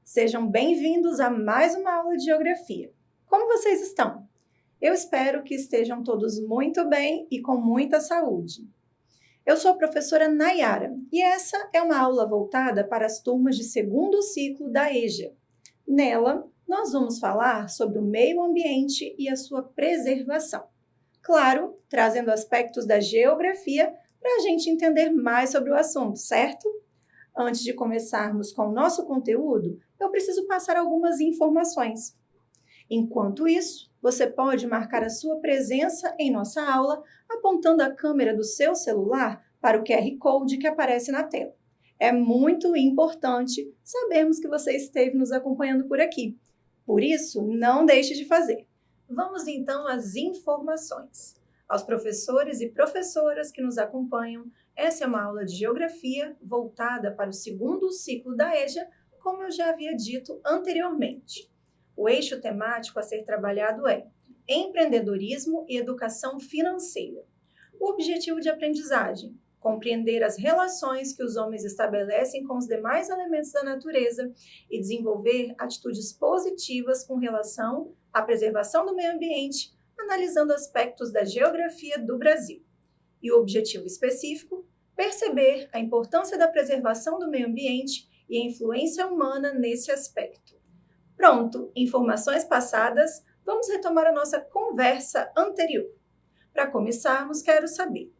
Sejam bem-vindos a mais uma aula de Geografia. Como vocês estão? Eu espero que estejam todos muito bem e com muita saúde. Eu sou a professora Nayara e essa é uma aula voltada para as turmas de segundo ciclo da EJA. Nela, nós vamos falar sobre o meio ambiente e a sua preservação. Claro, trazendo aspectos da geografia para a gente entender mais sobre o assunto, certo? Antes de começarmos com o nosso conteúdo, eu preciso passar algumas informações. Enquanto isso, você pode marcar a sua presença em nossa aula apontando a câmera do seu celular para o QR Code que aparece na tela. É muito importante sabermos que você esteve nos acompanhando por aqui. Por isso, não deixe de fazer. Vamos então às informações. Aos professores e professoras que nos acompanham, essa é uma aula de Geografia voltada para o segundo ciclo da EJA, como eu já havia dito anteriormente. O eixo temático a ser trabalhado é empreendedorismo e educação financeira. O objetivo de aprendizagem: compreender as relações que os homens estabelecem com os demais elementos da natureza e desenvolver atitudes positivas com relação à preservação do meio ambiente, analisando aspectos da geografia do Brasil. E o objetivo específico: perceber a importância da preservação do meio ambiente e a influência humana nesse aspecto. Pronto, informações passadas, vamos retomar a nossa conversa anterior. Para começarmos, quero saber: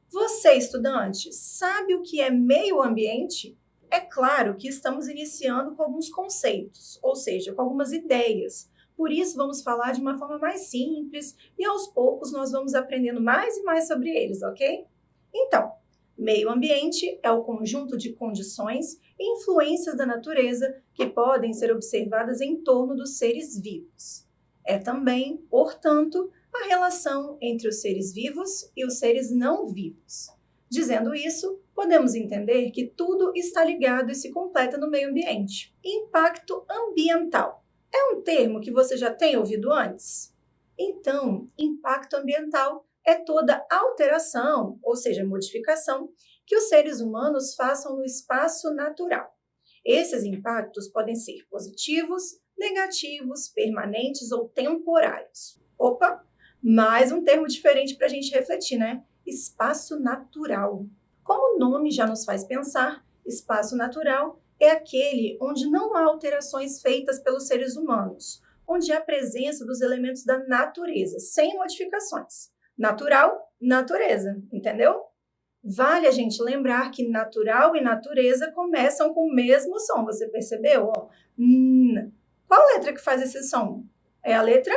você, estudante, sabe o que é meio ambiente? É claro que estamos iniciando com alguns conceitos, ou seja, com algumas ideias. Por isso, vamos falar de uma forma mais simples e aos poucos nós vamos aprendendo mais e mais sobre eles, ok? Então, meio ambiente é o conjunto de condições e influências da natureza que podem ser observadas em torno dos seres vivos. É também, portanto, a relação entre os seres vivos e os seres não vivos. Dizendo isso, podemos entender que tudo está ligado e se completa no meio ambiente. Impacto ambiental é um termo que você já tem ouvido antes? Então, impacto ambiental é toda alteração, ou seja, modificação, que os seres humanos façam no espaço natural. Esses impactos podem ser positivos, negativos, permanentes ou temporários. Opa, mais um termo diferente para a gente refletir, né? Espaço natural. Como o nome já nos faz pensar, espaço natural é aquele onde não há alterações feitas pelos seres humanos, onde há a presença dos elementos da natureza, sem modificações. Natural, natureza, entendeu? Vale a gente lembrar que natural e natureza começam com o mesmo som, você percebeu? Qual letra que faz esse som? É a letra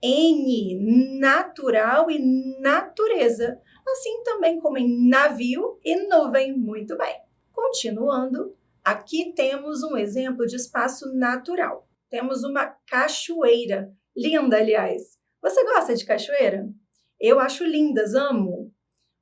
N, natural e natureza. Assim também como em navio e nuvem. Muito bem. Continuando, aqui temos um exemplo de espaço natural. Temos uma cachoeira. Linda, aliás. Você gosta de cachoeira? Eu acho lindas, amo.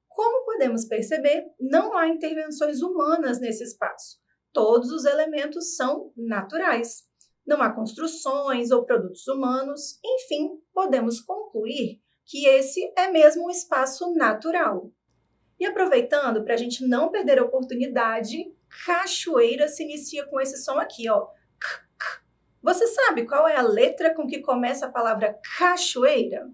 Como podemos perceber, não há intervenções humanas nesse espaço. Todos os elementos são naturais. Não há construções ou produtos humanos. Enfim, podemos concluir que esse é mesmo um espaço natural. E aproveitando, para a gente não perder a oportunidade, cachoeira se inicia com esse som aqui, ó. Você sabe qual é a letra com que começa a palavra cachoeira?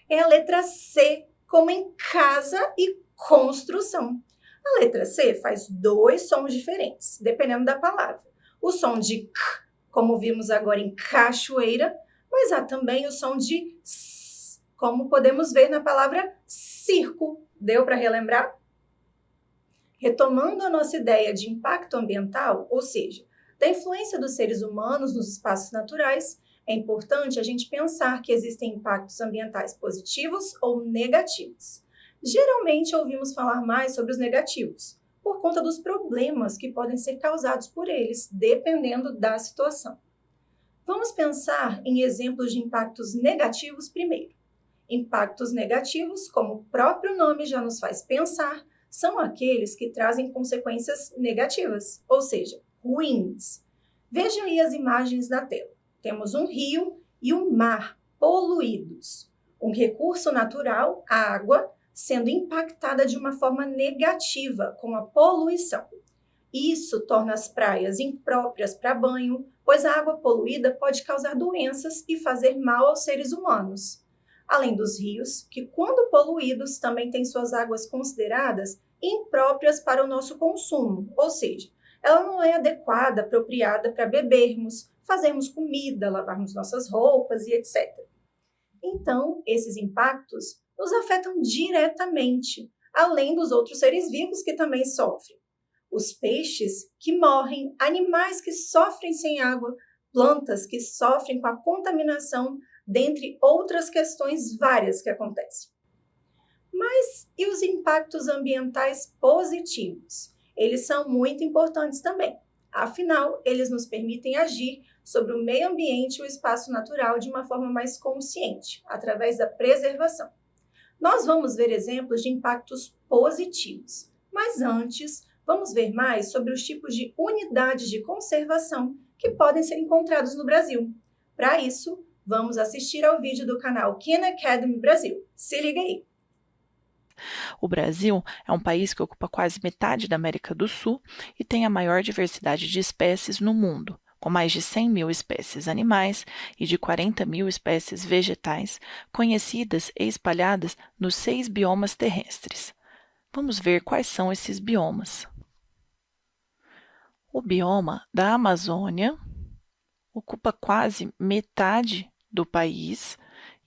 É a letra C, como em casa e construção. A letra C faz dois sons diferentes, dependendo da palavra. O som de K, como vimos agora em cachoeira, mas há também o som de S, como podemos ver na palavra circo. Deu para relembrar? Retomando a nossa ideia de impacto ambiental, ou seja, da influência dos seres humanos nos espaços naturais, é importante a gente pensar que existem impactos ambientais positivos ou negativos. Geralmente ouvimos falar mais sobre os negativos, por conta dos problemas que podem ser causados por eles, dependendo da situação. Vamos pensar em exemplos de impactos negativos primeiro. Impactos negativos, como o próprio nome já nos faz pensar, são aqueles que trazem consequências negativas, ou seja, ruins. Veja aí as imagens na tela. Temos um rio e um mar poluídos. Um recurso natural, a água, sendo impactada de uma forma negativa com a poluição. Isso torna as praias impróprias para banho, pois a água poluída pode causar doenças e fazer mal aos seres humanos. Além dos rios, que quando poluídos também têm suas águas consideradas impróprias para o nosso consumo, ou seja, ela não é adequada, apropriada para bebermos, fazermos comida, lavarmos nossas roupas e etc. Então, esses impactos nos afetam diretamente, além dos outros seres vivos que também sofrem. Os peixes que morrem, animais que sofrem sem água, plantas que sofrem com a contaminação, dentre outras questões várias que acontecem. Mas e os impactos ambientais positivos? Eles são muito importantes também. Afinal, eles nos permitem agir sobre o meio ambiente e o espaço natural de uma forma mais consciente, através da preservação. Nós vamos ver exemplos de impactos positivos, mas antes, vamos ver mais sobre os tipos de unidades de conservação que podem ser encontrados no Brasil. Para isso, vamos assistir ao vídeo do canal Khan Academy Brasil. Se liga aí! O Brasil é um país que ocupa quase metade da América do Sul e tem a maior diversidade de espécies no mundo, com mais de 100 mil espécies animais e de 40 mil espécies vegetais, conhecidas e espalhadas nos 6 biomas terrestres. Vamos ver quais são esses biomas. O bioma da Amazônia ocupa quase metade do país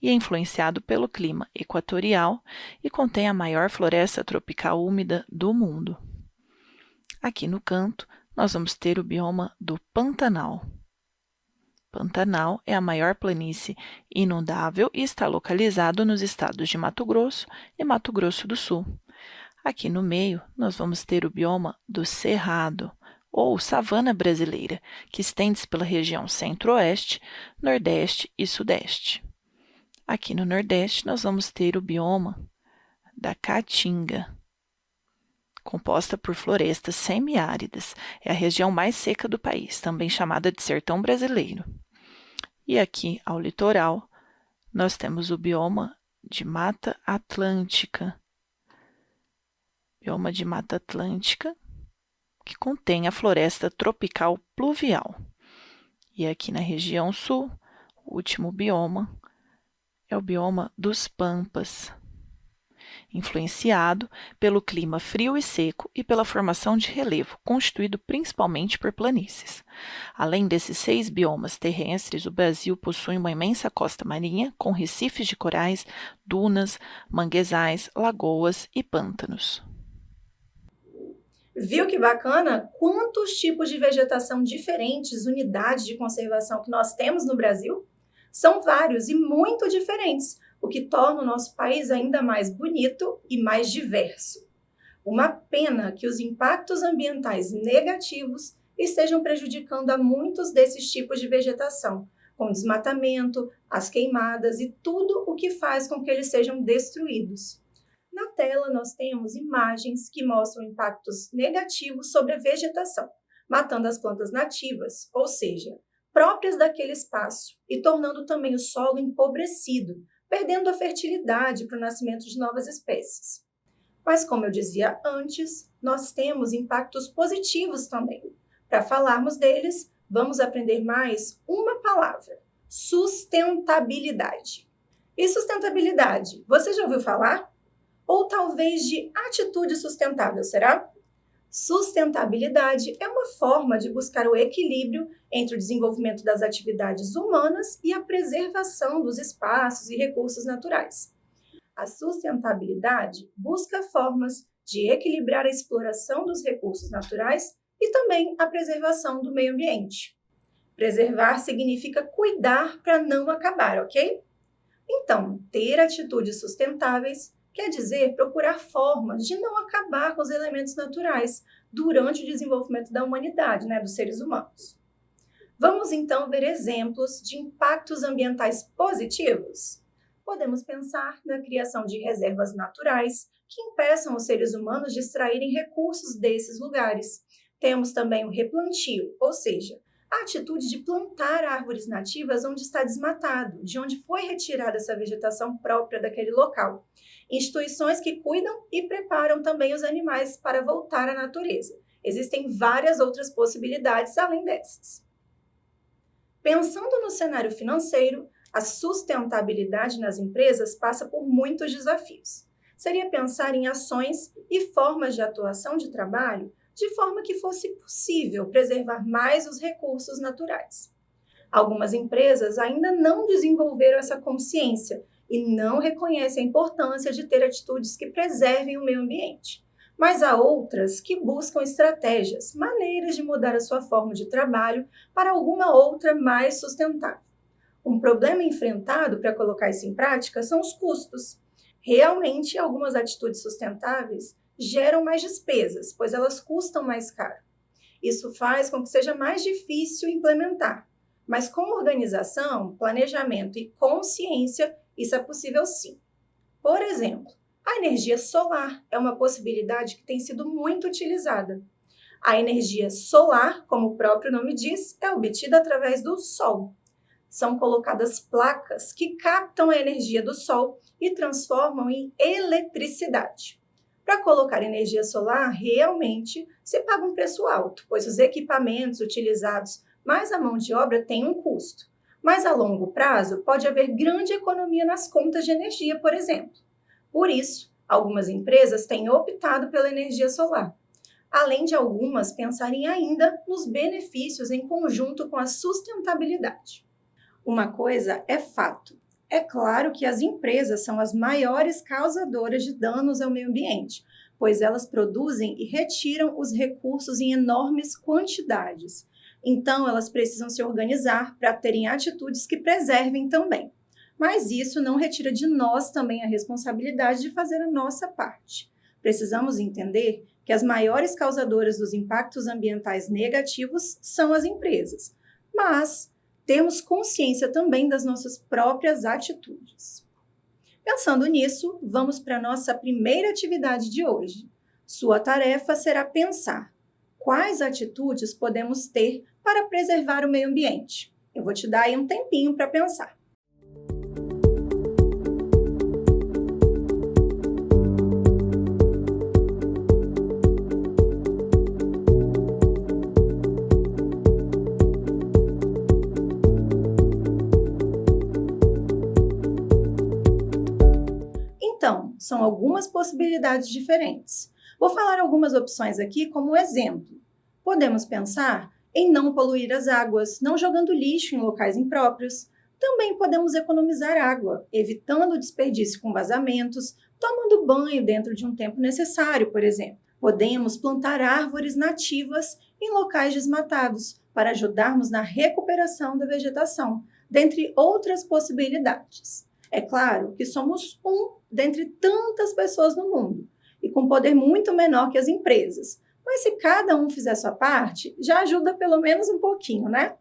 e é influenciado pelo clima equatorial e contém a maior floresta tropical úmida do mundo. Aqui no canto, nós vamos ter o bioma do Pantanal. Pantanal é a maior planície inundável e está localizado nos estados de Mato Grosso e Mato Grosso do Sul. Aqui no meio, nós vamos ter o bioma do Cerrado, ou savana brasileira, que estende-se pela região centro-oeste, nordeste e sudeste. Aqui no Nordeste, nós vamos ter o bioma da Caatinga, composta por florestas semiáridas. É a região mais seca do país, também chamada de sertão brasileiro. E aqui, ao litoral, nós temos o bioma de Mata Atlântica. Bioma de Mata Atlântica, que contém a floresta tropical pluvial. E aqui na região sul, o último bioma é o bioma dos Pampas, influenciado pelo clima frio e seco e pela formação de relevo, constituído principalmente por planícies. Além desses 6 biomas terrestres, o Brasil possui uma imensa costa marinha com recifes de corais, dunas, manguezais, lagoas e pântanos. Viu que bacana? Quantos tipos de vegetação diferentes, unidades de conservação que nós temos no Brasil? São vários e muito diferentes, o que torna o nosso país ainda mais bonito e mais diverso. Uma pena que os impactos ambientais negativos estejam prejudicando a muitos desses tipos de vegetação, com o desmatamento, as queimadas e tudo o que faz com que eles sejam destruídos. Na tela, nós temos imagens que mostram impactos negativos sobre a vegetação, matando as plantas nativas, ou seja, próprias daquele espaço, e tornando também o solo empobrecido, perdendo a fertilidade para o nascimento de novas espécies. Mas, como eu dizia antes, nós temos impactos positivos também. Para falarmos deles, vamos aprender mais uma palavra: sustentabilidade. E sustentabilidade, você já ouviu falar? Ou talvez de atitude sustentável, será? Sustentabilidade é uma forma de buscar o equilíbrio entre o desenvolvimento das atividades humanas e a preservação dos espaços e recursos naturais. A sustentabilidade busca formas de equilibrar a exploração dos recursos naturais e também a preservação do meio ambiente. Preservar significa cuidar para não acabar, ok? Então, ter atitudes sustentáveis quer dizer procurar formas de não acabar com os elementos naturais durante o desenvolvimento da humanidade, dos seres humanos. Vamos então ver exemplos de impactos ambientais positivos. Podemos pensar na criação de reservas naturais que impeçam os seres humanos de extraírem recursos desses lugares. Temos também o replantio, ou seja, a atitude de plantar árvores nativas onde está desmatado, de onde foi retirada essa vegetação própria daquele local. Instituições que cuidam e preparam também os animais para voltar à natureza. Existem várias outras possibilidades além dessas. Pensando no cenário financeiro, a sustentabilidade nas empresas passa por muitos desafios. Seria pensar em ações e formas de atuação de trabalho de forma que fosse possível preservar mais os recursos naturais. Algumas empresas ainda não desenvolveram essa consciência e não reconhecem a importância de ter atitudes que preservem o meio ambiente. Mas há outras que buscam estratégias, maneiras de mudar a sua forma de trabalho para alguma outra mais sustentável. Um problema enfrentado para colocar isso em prática são os custos. Realmente, algumas atitudes sustentáveis geram mais despesas, pois elas custam mais caro. Isso faz com que seja mais difícil implementar. Mas com organização, planejamento e consciência, isso é possível sim. Por exemplo, a energia solar é uma possibilidade que tem sido muito utilizada. A energia solar, como o próprio nome diz, é obtida através do sol. São colocadas placas que captam a energia do sol e transformam em eletricidade. Para colocar energia solar, realmente se paga um preço alto, pois os equipamentos utilizados mais a mão de obra têm um custo. Mas a longo prazo pode haver grande economia nas contas de energia, por exemplo. Por isso, algumas empresas têm optado pela energia solar, além de algumas pensarem ainda nos benefícios em conjunto com a sustentabilidade. Uma coisa é fato. É claro que as empresas são as maiores causadoras de danos ao meio ambiente, pois elas produzem e retiram os recursos em enormes quantidades. Então, elas precisam se organizar para terem atitudes que preservem também. Mas isso não retira de nós também a responsabilidade de fazer a nossa parte. Precisamos entender que as maiores causadoras dos impactos ambientais negativos são as empresas, mas temos consciência também das nossas próprias atitudes. Pensando nisso, vamos para a nossa primeira atividade de hoje. Sua tarefa será pensar quais atitudes podemos ter para preservar o meio ambiente. Eu vou te dar aí um tempinho para pensar. Então, são algumas possibilidades diferentes. Vou falar algumas opções aqui como exemplo. Podemos pensar em não poluir as águas, não jogando lixo em locais impróprios. Também podemos economizar água, evitando o desperdício com vazamentos, tomando banho dentro de um tempo necessário, por exemplo. Podemos plantar árvores nativas em locais desmatados, para ajudarmos na recuperação da vegetação, dentre outras possibilidades. É claro que somos dentre tantas pessoas no mundo, e com poder muito menor que as empresas. Mas se cada um fizer sua parte, já ajuda pelo menos um pouquinho, né?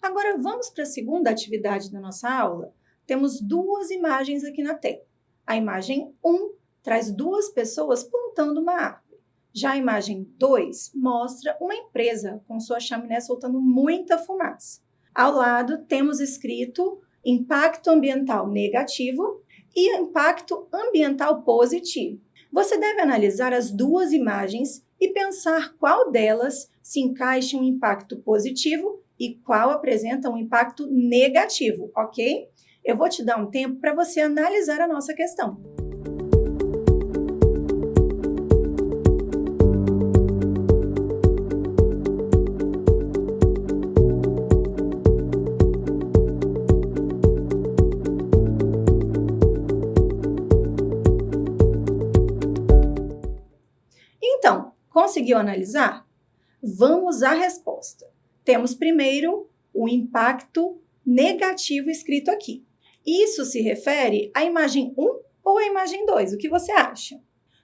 Agora vamos para a segunda atividade da nossa aula. Temos duas imagens aqui na tela. A imagem 1 traz duas pessoas plantando uma árvore. Já a imagem 2 mostra uma empresa com sua chaminé soltando muita fumaça. Ao lado temos escrito impacto ambiental negativo e impacto ambiental positivo. Você deve analisar as duas imagens e pensar qual delas se encaixa em um impacto positivo e qual apresenta um impacto negativo, ok? Eu vou te dar um tempo para você analisar a nossa questão. Então, conseguiu analisar? Vamos à resposta. Temos primeiro o impacto negativo escrito aqui. Isso se refere à imagem 1 ou à imagem 2? O que você acha?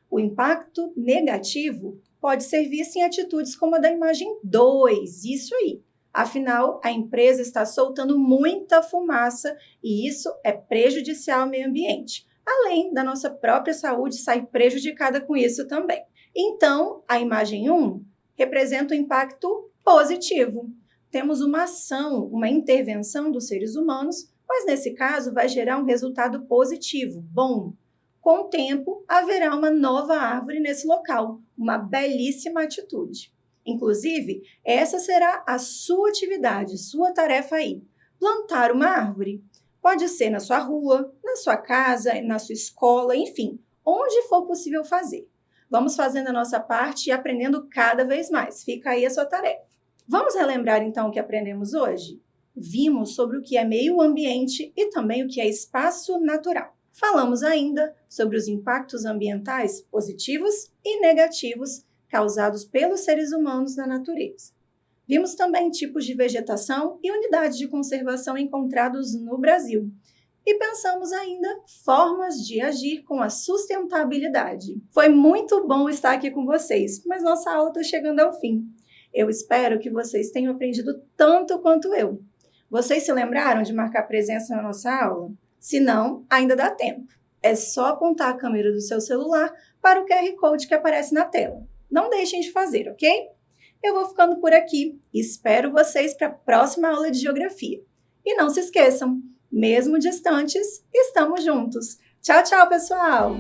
O impacto negativo pode ser visto em atitudes como a da imagem 2, isso aí. Afinal, a empresa está soltando muita fumaça e isso é prejudicial ao meio ambiente. Além da nossa própria saúde sair prejudicada com isso também. Então, a imagem 1 representa o impacto positivo. Temos uma ação, uma intervenção dos seres humanos, mas nesse caso vai gerar um resultado positivo, bom. Com o tempo, haverá uma nova árvore nesse local, uma belíssima atitude. Inclusive, essa será a sua atividade, sua tarefa aí. Plantar uma árvore. Pode ser na sua rua, na sua casa, na sua escola, enfim, onde for possível fazer. Vamos fazendo a nossa parte e aprendendo cada vez mais. Fica aí a sua tarefa. Vamos relembrar então o que aprendemos hoje? Vimos sobre o que é meio ambiente e também o que é espaço natural. Falamos ainda sobre os impactos ambientais positivos e negativos causados pelos seres humanos na natureza. Vimos também tipos de vegetação e unidades de conservação encontrados no Brasil. E pensamos ainda formas de agir com a sustentabilidade. Foi muito bom estar aqui com vocês, mas nossa aula está chegando ao fim. Eu espero que vocês tenham aprendido tanto quanto eu. Vocês se lembraram de marcar presença na nossa aula? Se não, ainda dá tempo. É só apontar a câmera do seu celular para o QR Code que aparece na tela. Não deixem de fazer, ok? Eu vou ficando por aqui e espero vocês para a próxima aula de Geografia. E não se esqueçam, mesmo distantes, estamos juntos. Tchau, tchau, pessoal!